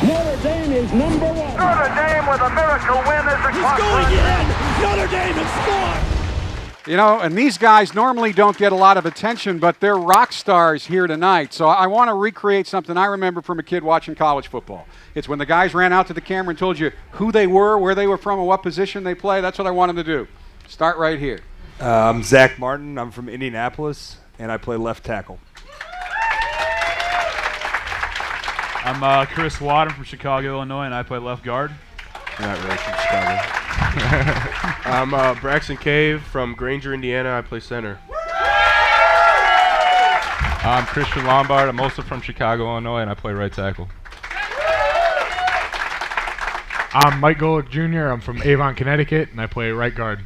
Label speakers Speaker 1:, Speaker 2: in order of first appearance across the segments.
Speaker 1: Notre Dame is number one.
Speaker 2: Notre Dame with a miracle win as the
Speaker 1: He's going in. Notre Dame has scored.
Speaker 3: You know, and these guys normally don't get a lot of attention, but they're rock stars here tonight. So I want to recreate something I remember from a kid watching college football. It's when the guys ran out to the camera and told you who they were, where they were from, and what position they play. That's what I want them to do. Start right here.
Speaker 4: I'm Zach Martin. I'm from Indianapolis, and I play left tackle.
Speaker 5: I'm Chris Watt. I'm from Chicago, Illinois, and I play left guard.
Speaker 6: Not really from Chicago. I'm Braxton Cave from Granger, Indiana. I play center.
Speaker 7: I'm Christian Lombard. I'm also from Chicago, Illinois, and I play right tackle.
Speaker 8: I'm Mike Golick Jr. I'm from Avon, Connecticut, and I play right guard.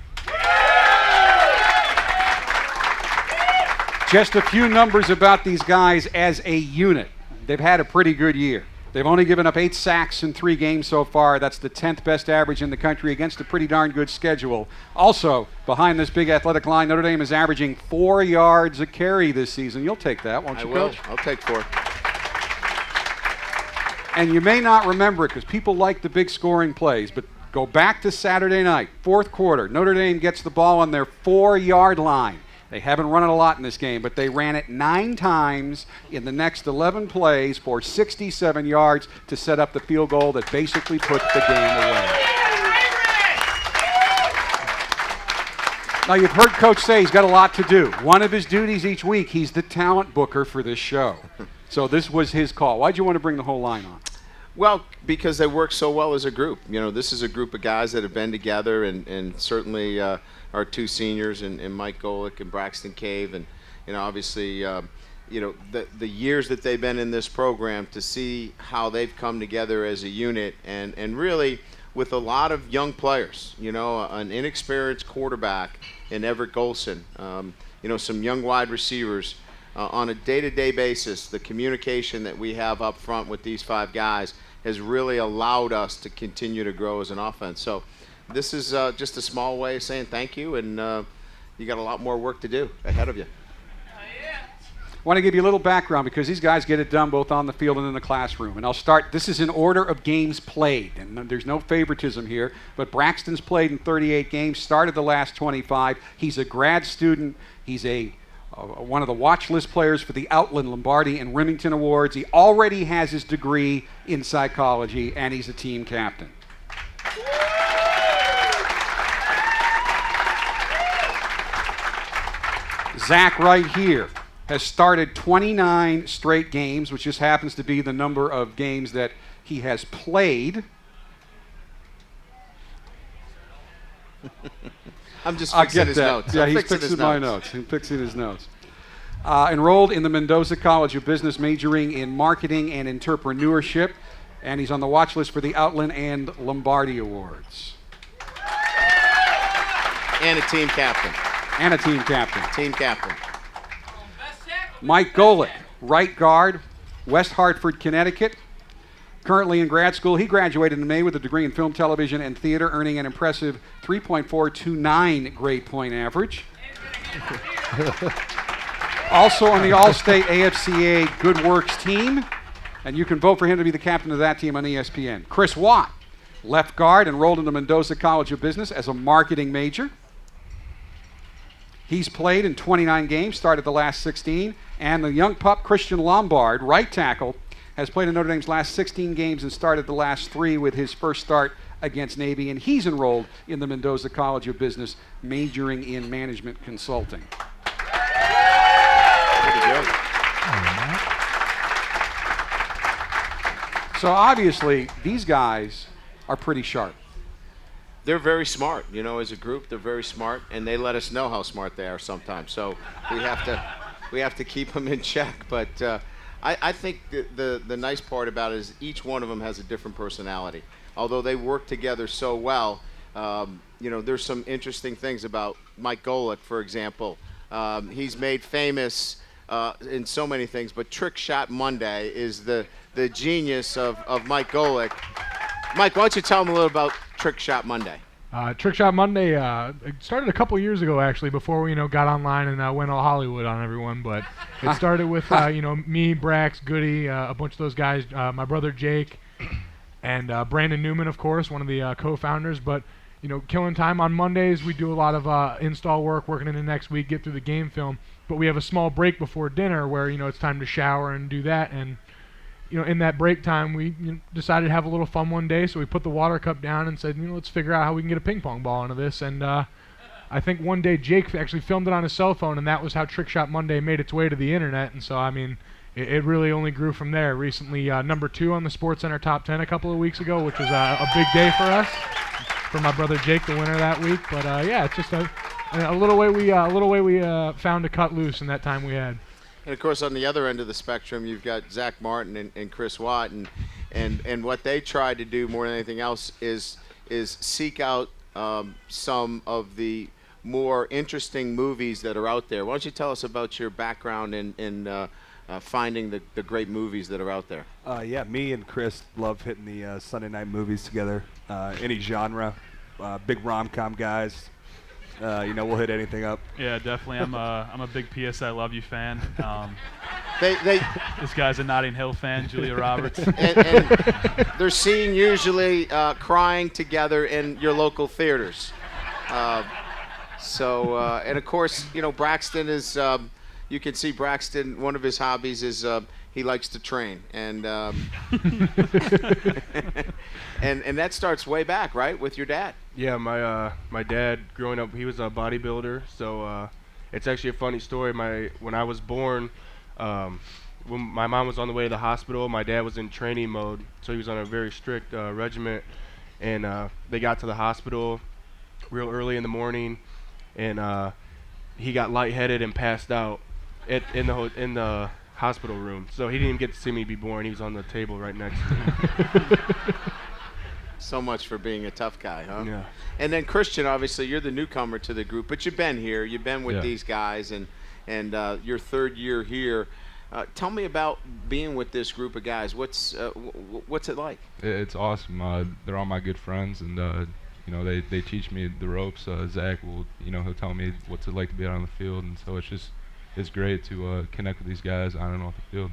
Speaker 3: Just a few numbers about these guys as a unit. They've had a pretty good year. They've only given up 8 sacks in 3 games so far. That's the 10th best average in the country against a pretty darn good schedule. Also, behind this big athletic line, Notre Dame is averaging 4 yards a carry this season. You'll take that, won't you, Coach?
Speaker 9: I'll take 4.
Speaker 3: And you may not remember it because people like the big scoring plays, but go back to Saturday night, 4th quarter. Notre Dame gets the ball on their 4-yard line. They haven't run it a lot in this game, but they ran it 9 times in the next 11 plays for 67 yards to set up the field goal that basically put the game away. Now, you've heard Coach say he's got a lot to do. One of his duties each week, he's the talent booker for this show. So this was his call. Why'd you want to bring the whole line on?
Speaker 9: Well, because they work so well as a group. You know, this is a group of guys that have been together, and certainly our 2 seniors and Mike Golick and Braxton Cave, and obviously the years that they've been in this program, to see how they've come together as a unit, and really with a lot of young players. An inexperienced quarterback in Everett Golson, some young wide receivers. On a day-to-day basis, the communication that we have up front with these 5 guys has really allowed us to continue to grow as an offense. So this is just a small way of saying thank you, and you got a lot more work to do ahead of you.
Speaker 3: I want to give you a little background because these guys get it done both on the field and in the classroom. And I'll start, this is in order of games played, and there's no favoritism here, but Braxton's played in 38 games, started the last 25. He's a grad student. He's one of the watch list players for the Outland, Lombardi, and Remington Awards. He already has his degree in psychology, and he's a team captain. Zach right here has started 29 straight games, which just happens to be the number of games that he has played.
Speaker 9: I'm just fixing his notes.
Speaker 3: Yeah, he's fixing my notes. He's fixing his notes. Enrolled in the Mendoza College of Business, majoring in marketing and entrepreneurship, and he's on the watch list for the Outland and Lombardi Awards.
Speaker 9: And a team captain. Team captain.
Speaker 3: Mike Golick, right guard, West Hartford, Connecticut. Currently in grad school, he graduated in May with a degree in film, television, and theater, earning an impressive 3.429 grade point average. Also on the All-State AFCA Good Works team, and you can vote for him to be the captain of that team on ESPN. Chris Watt, left guard, enrolled in the Mendoza College of Business as a marketing major. He's played in 29 games, started the last 16, and the young pup Christian Lombard, right tackle, has played in Notre Dame's last 16 games and started the last 3 with his first start against Navy, and he's enrolled in the Mendoza College of Business, majoring in management consulting. So obviously, these guys are pretty sharp.
Speaker 9: They're very smart, as a group. They're very smart, and they let us know how smart they are sometimes. So we have to keep them in check. But I think the nice part about it is each one of them has a different personality. Although they work together so well, there's some interesting things about Mike Golick, for example. He's made famous in so many things, but Trickshot Monday is the genius of Mike Golick. Mike, why don't you tell them a little about Trickshot Monday?
Speaker 8: Trickshot Monday it started a couple years ago, actually, before we got online and went all Hollywood on everyone. But it started with me, Brax, Goody, a bunch of those guys, my brother Jake, and Brandon Newman, of course, one of the co-founders. But killing time on Mondays, we do a lot of install work, working into next week, get through the game film. But we have a small break before dinner where it's time to shower and do that. And in that break time, we decided to have a little fun one day. So we put the water cup down and said, let's figure out how we can get a ping pong ball into this. And I think one day Jake actually filmed it on his cell phone, and that was how Trickshot Monday made its way to the internet. And so, I mean, it really only grew from there. Recently, number 2 on the SportsCenter Top 10 a couple of weeks ago, which was a big day for us, for my brother Jake, the winner that week. But yeah, it's just a little way we found to cut loose in that time we had.
Speaker 9: And of course, on the other end of the spectrum, you've got Zach Martin and Chris Watt, and what they tried to do more than anything else is seek out some of the more interesting movies that are out there. Why don't you tell us about your background in finding the great movies that are out there?
Speaker 4: Yeah, me and Chris love hitting the Sunday night movies together. Any genre, big rom-com guys. We'll hit anything up.
Speaker 5: Yeah, definitely. I'm a big P.S. I Love You fan.
Speaker 9: This
Speaker 5: guy's a Notting Hill fan, Julia Roberts.
Speaker 9: and they're seen usually crying together in your local theaters. And of course, Braxton is. You can see Braxton. One of his hobbies is he likes to train, and and that starts way back, right, with your dad.
Speaker 6: Yeah, my dad, growing up, he was a bodybuilder. So it's actually a funny story. When I was born, when my mom was on the way to the hospital, my dad was in training mode, so he was on a very strict regiment. And they got to the hospital real early in the morning, and he got lightheaded and passed out in the hospital room. So he didn't even get to see me be born. He was on the table right next to me.
Speaker 9: So much for being a tough guy, huh?
Speaker 6: Yeah.
Speaker 9: And then Christian, obviously, you're the newcomer to the group, but you've been here. You've been with these guys, and your third year here. Tell me about being with this group of guys. What's it like?
Speaker 7: It's awesome. They're all my good friends, and they teach me the ropes. Zach will, he'll tell me what's it like to be out on the field, and so it's great to connect with these guys on and off the field.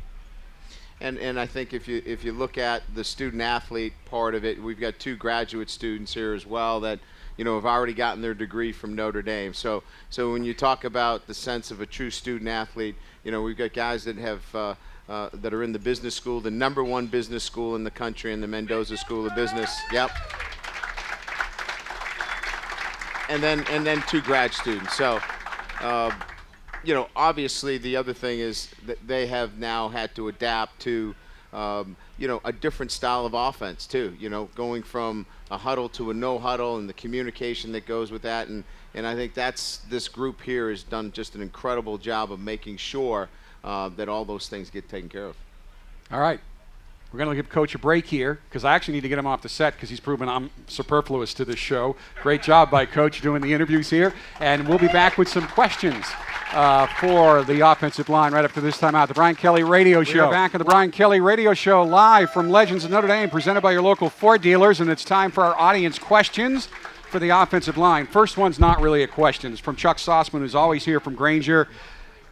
Speaker 9: And I think if you look at the student athlete part of it, we've got 2 graduate students here as well that have already gotten their degree from Notre Dame. So when you talk about the sense of a true student athlete, we've got guys that have that are in the business school, the #1 business school in the country, in the Mendoza School of Business. Yep. And then 2 grad students. So. Obviously the other thing is that they have now had to adapt to, a different style of offense too. Going from a huddle to a no huddle and the communication that goes with that. And I think this group here has done just an incredible job of making sure that all those things get taken care of.
Speaker 3: All right. We're going to give Coach a break here because I actually need to get him off the set because he's proven I'm superfluous to this show. Great job by Coach doing the interviews here. And we'll be back with some questions for the offensive line right after this time out. The Brian Kelly Radio Show. We're back at the Brian Kelly Radio Show live from Legends of Notre Dame, presented by your local Ford dealers. And it's time for our audience questions for the offensive line. First one's not really a question. It's from Chuck Sossman, who's always here from Granger.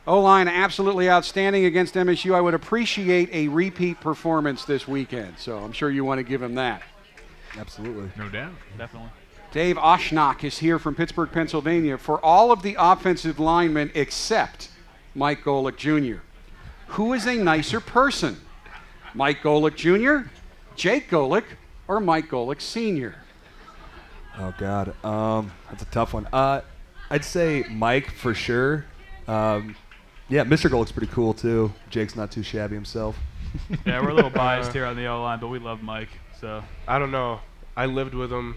Speaker 3: O-line absolutely outstanding against MSU. I would appreciate a repeat performance this weekend. So I'm sure you want to give him that.
Speaker 4: Absolutely.
Speaker 8: No doubt.
Speaker 5: Definitely.
Speaker 3: Dave Oshnock is here from Pittsburgh, Pennsylvania. For all of the offensive linemen except Mike Golick Jr., who is a nicer person? Mike Golick Jr., Jake Golick, or Mike Golick Sr.?
Speaker 4: Oh, God. That's a tough one. I'd say Mike for sure. Yeah, Mr. Golick's pretty cool, too. Jake's not too shabby himself.
Speaker 5: Yeah, we're a little biased here on the O-line, but we love Mike. So
Speaker 6: I don't know. I lived with him,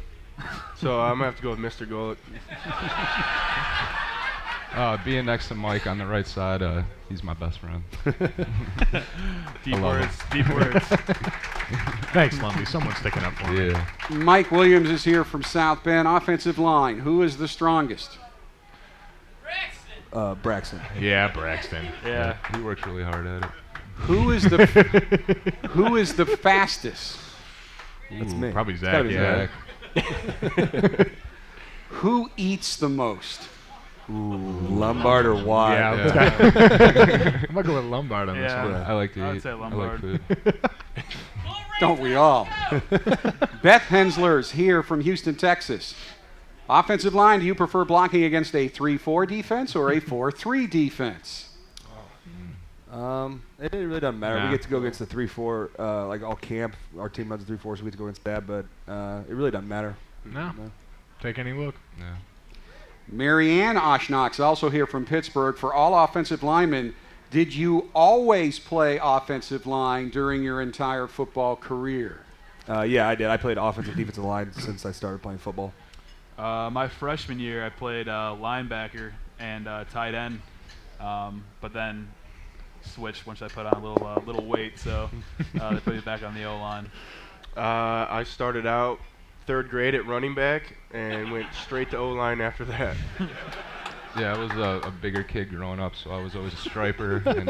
Speaker 6: so I'm going to have to go with Mr. Golick.
Speaker 7: Being next to Mike on the right side, he's my best friend.
Speaker 5: Deep words.
Speaker 8: Thanks, Lundy. Someone's sticking up for me.
Speaker 7: Yeah.
Speaker 3: Mike Williams is here from South Bend. Offensive line, who is the strongest?
Speaker 4: Braxton.
Speaker 8: Yeah, Braxton.
Speaker 5: Yeah.
Speaker 7: He works really hard at it.
Speaker 3: Who is the fastest?
Speaker 4: That's me.
Speaker 8: Probably
Speaker 4: It's gotta
Speaker 8: Zach.
Speaker 4: be
Speaker 8: Yeah.
Speaker 3: Who eats the most?
Speaker 4: Lombard or Watt.
Speaker 8: Yeah, I'm gonna go with Lombard on this
Speaker 5: Yeah.
Speaker 8: one.
Speaker 7: I like to
Speaker 5: I would
Speaker 7: eat.
Speaker 5: say
Speaker 7: I like
Speaker 5: Lombard.
Speaker 7: food.
Speaker 3: Don't we all? Beth Hensler's here from Houston, Texas. Offensive line, do you prefer blocking against a 3-4 defense or a 4-3 defense?
Speaker 4: It really doesn't matter.
Speaker 8: Nah.
Speaker 4: We get to go against the 3-4, like all camp. Our team runs a 3-4, so we get to go against that. But it really doesn't matter.
Speaker 8: No. Take any look.
Speaker 7: Yeah.
Speaker 3: Marianne Ash Knox, also here from Pittsburgh. For all offensive linemen, did you always play offensive line during your entire football career?
Speaker 4: Yeah, I did. I played offensive, defensive line since I started playing football.
Speaker 5: My freshman year, I played linebacker and tight end, but then switched once I put on a little weight, so they put me back on the O-line.
Speaker 6: I started out 3rd grade at running back and went straight to O-line after that.
Speaker 7: Yeah, I was a bigger kid growing up, so I was always a striper and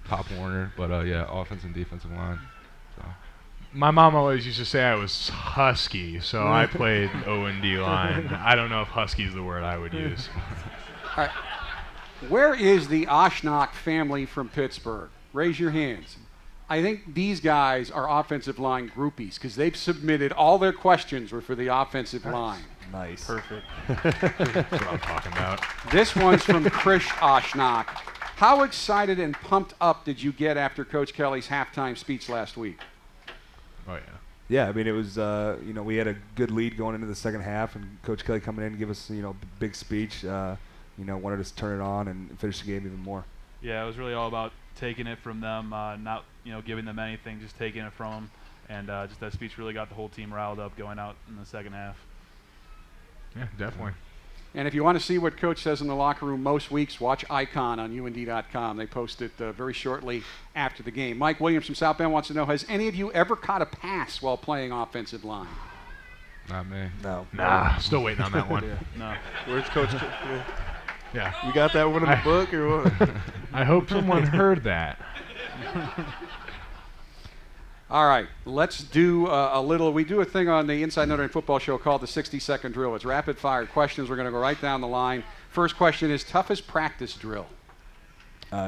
Speaker 7: Pop Warner, but yeah, offense and defensive line. So.
Speaker 8: My mom always used to say I was husky, so I played O&D line. I don't know if husky is the word I would use.
Speaker 3: All right. Where is the Ashnock family from Pittsburgh? Raise your hands. I think these guys are offensive line groupies because they've submitted all their questions were for the offensive line.
Speaker 4: Nice.
Speaker 6: Perfect.
Speaker 8: That's what I'm talking about.
Speaker 3: This one's from Krish Ashnock. How excited and pumped up did you get after Coach Kelly's halftime speech last week?
Speaker 8: Oh, yeah.
Speaker 4: Yeah, I mean, it was, we had a good lead going into the second half, and Coach Kelly coming in and give us, big speech, wanted us to turn it on and finish the game even more.
Speaker 5: Yeah, it was really all about taking it from them, not giving them anything, just taking it from them, and just that speech really got the whole team riled up going out in the second half.
Speaker 8: Yeah, definitely.
Speaker 3: And if you want to see what Coach says in the locker room most weeks, watch Icon on UND.com. They post it very shortly after the game. Mike Williams from South Bend wants to know, has any of you ever caught a pass while playing offensive line?
Speaker 7: Not me.
Speaker 4: No.
Speaker 8: Nah, still waiting on that one.
Speaker 5: No.
Speaker 6: Where's Coach?
Speaker 8: Yeah.
Speaker 6: You got that one in the book or what?
Speaker 8: I hope someone heard that.
Speaker 3: All right, let's do we do a thing on the Inside Notre Dame Football Show called the 60-second drill. It's rapid fire questions. We're going to go right down the line. First question is toughest practice drill.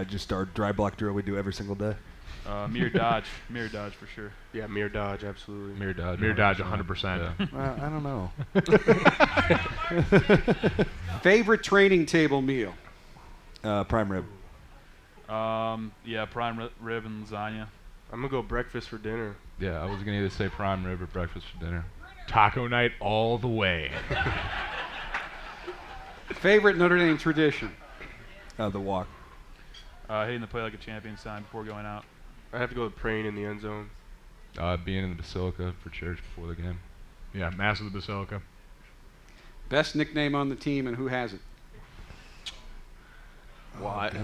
Speaker 4: Just our dry block drill we do every single day.
Speaker 5: Mirror dodge for sure.
Speaker 6: Yeah, mirror dodge, absolutely.
Speaker 7: Mirror dodge.
Speaker 8: Mirror dodge 100%.
Speaker 7: Yeah.
Speaker 4: I don't know.
Speaker 3: Favorite training table meal?
Speaker 4: Prime rib.
Speaker 5: Yeah, prime rib and lasagna.
Speaker 6: I'm going to go breakfast for dinner.
Speaker 7: Yeah, I was going to either say prime rib or breakfast for dinner.
Speaker 8: Taco night all the way.
Speaker 3: Favorite Notre Dame tradition?
Speaker 4: The walk.
Speaker 5: Hitting the play like a champion sign before going out.
Speaker 6: I have to go with praying in the end zone.
Speaker 7: Being in the Basilica for church before the game.
Speaker 8: Yeah, Mass of the Basilica.
Speaker 3: Best nickname on the team and who has it?
Speaker 6: What?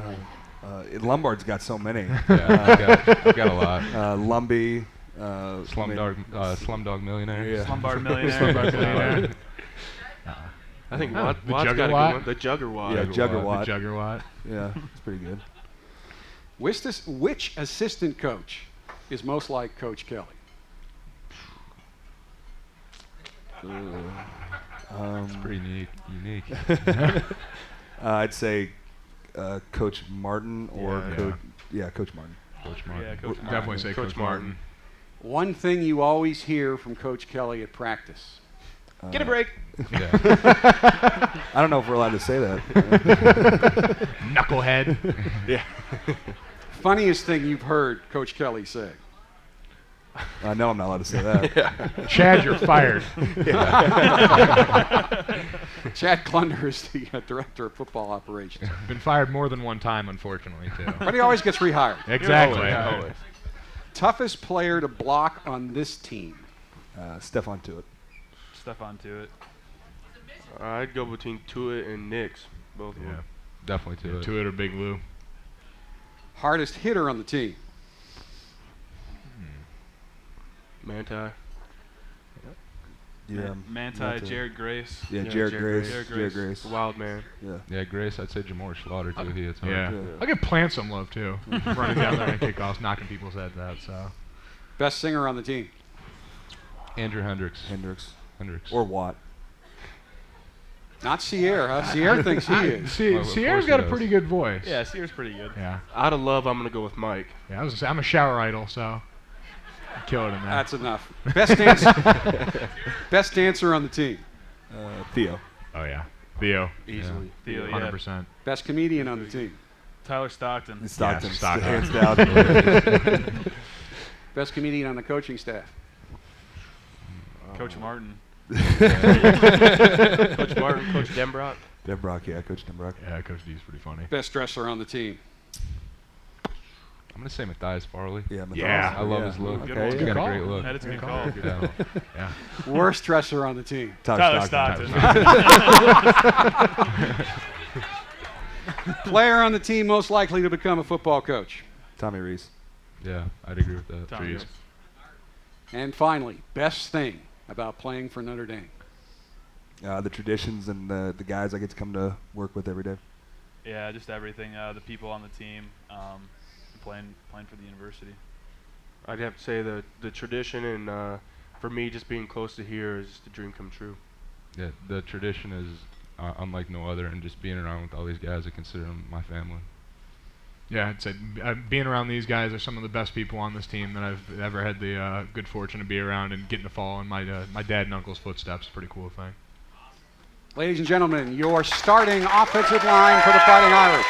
Speaker 4: Lombard's got so many.
Speaker 7: Yeah, I've got a lot.
Speaker 4: Lumbee.
Speaker 7: Slumdog Millionaire.
Speaker 4: Yeah.
Speaker 5: Slumbar Millionaire.
Speaker 6: I think
Speaker 8: The
Speaker 6: Watt's got a good
Speaker 8: Juggerwatt?
Speaker 6: one. The Juggerwatt.
Speaker 4: Yeah, Juggerwatt.
Speaker 8: The Juggerwatt.
Speaker 4: Yeah, it's pretty good.
Speaker 3: Which assistant coach is most like Coach Kelly?
Speaker 7: It's pretty unique.
Speaker 4: I'd say Coach Martin or Coach Martin.
Speaker 7: Coach Martin.
Speaker 5: Yeah, Coach Martin.
Speaker 8: Definitely say Coach Martin.
Speaker 3: One thing you always hear from Coach Kelly at practice.
Speaker 6: Get a break.
Speaker 7: Yeah.
Speaker 4: I don't know if we're allowed to say that.
Speaker 8: Knucklehead.
Speaker 6: Yeah.
Speaker 3: Funniest thing you've heard Coach Kelly say?
Speaker 4: No, I'm not allowed to say that.
Speaker 8: Chad, you're fired.
Speaker 3: Chad Klunder is the director of football operations.
Speaker 8: Been fired more than one time, unfortunately, too.
Speaker 3: But he always gets rehired.
Speaker 8: Exactly.
Speaker 6: Always.
Speaker 3: Toughest player to block on this team?
Speaker 4: Stephon Tuitt.
Speaker 5: Stephon Tuitt.
Speaker 6: I'd go between Tuitt and Nix. Both of
Speaker 8: Yeah.
Speaker 6: them.
Speaker 7: Definitely to it.
Speaker 8: Tuitt or Big Lou.
Speaker 3: Hardest hitter on the team?
Speaker 6: Manti.
Speaker 4: Yeah.
Speaker 5: Manti, Jared Grace.
Speaker 4: Yeah,
Speaker 6: Yeah,
Speaker 4: Jared
Speaker 6: Jared
Speaker 4: Grace.
Speaker 5: Grace.
Speaker 4: Jared Grace.
Speaker 6: Wild man.
Speaker 4: Yeah.
Speaker 7: Yeah, Grace. I'd say Jamore Slaughter too. He hits hard.
Speaker 8: Yeah. I'll give Plant some love, too. Running down there and kickoffs, knocking people's heads out, so.
Speaker 3: Best singer on the team?
Speaker 7: Andrew Hendricks.
Speaker 4: Hendricks.
Speaker 7: Or
Speaker 4: Watt.
Speaker 3: Not Sierra, huh? Sierra thinks he is.
Speaker 7: Well, of
Speaker 8: Sierra's
Speaker 7: course
Speaker 8: got
Speaker 7: he
Speaker 8: a
Speaker 7: does.
Speaker 8: pretty good voice.
Speaker 5: Yeah, Sears pretty good.
Speaker 8: Yeah.
Speaker 6: Out of love, I'm going to go with Mike.
Speaker 8: Yeah, I was gonna say, I'm a shower idol, so. Kill it in there.
Speaker 3: That's enough. Best dancer, best dancer on the team.
Speaker 4: Theo.
Speaker 10: Oh yeah, Theo.
Speaker 6: Easily.
Speaker 5: Theo, yeah.
Speaker 8: 100%.
Speaker 3: Best comedian on the team.
Speaker 5: Tyler Stockton.
Speaker 4: Stockton,
Speaker 10: Stockton.
Speaker 4: hands down.
Speaker 3: Best comedian on the coaching staff.
Speaker 5: Coach Martin.
Speaker 6: Coach Martin, Coach Denbrock.
Speaker 4: Denbrock, yeah, Coach Denbrock.
Speaker 10: Yeah, Coach D's pretty funny.
Speaker 3: Best dresser on the team.
Speaker 7: I'm gonna say Matthias Farley.
Speaker 4: Yeah,
Speaker 10: Yeah.
Speaker 7: I love his look.
Speaker 5: Good one.
Speaker 7: He's got a great look.
Speaker 5: That is a good call.
Speaker 7: Yeah.
Speaker 10: Yeah.
Speaker 3: Worst dresser on the team.
Speaker 5: Tyler Stockton.
Speaker 3: Player on the team most likely to become a football coach.
Speaker 4: Tommy Reese.
Speaker 7: Yeah, I'd agree with that.
Speaker 5: Tom Reese.
Speaker 3: And finally, best thing about playing for Notre Dame.
Speaker 4: The traditions and the guys I get to come to work with every day.
Speaker 5: Yeah, just everything. The people on the team, playing for the university.
Speaker 6: I'd have to say the tradition and for me, just being close to here is just a dream come true.
Speaker 7: Yeah, the tradition is unlike no other, and just being around with all these guys, I consider them my family.
Speaker 8: Yeah, I'd say being around these guys are some of the best people on this team that I've ever had the good fortune to be around, and getting to follow in my dad and uncle's footsteps. Pretty cool thing.
Speaker 3: Ladies and gentlemen, your starting offensive line for the Fighting Irish.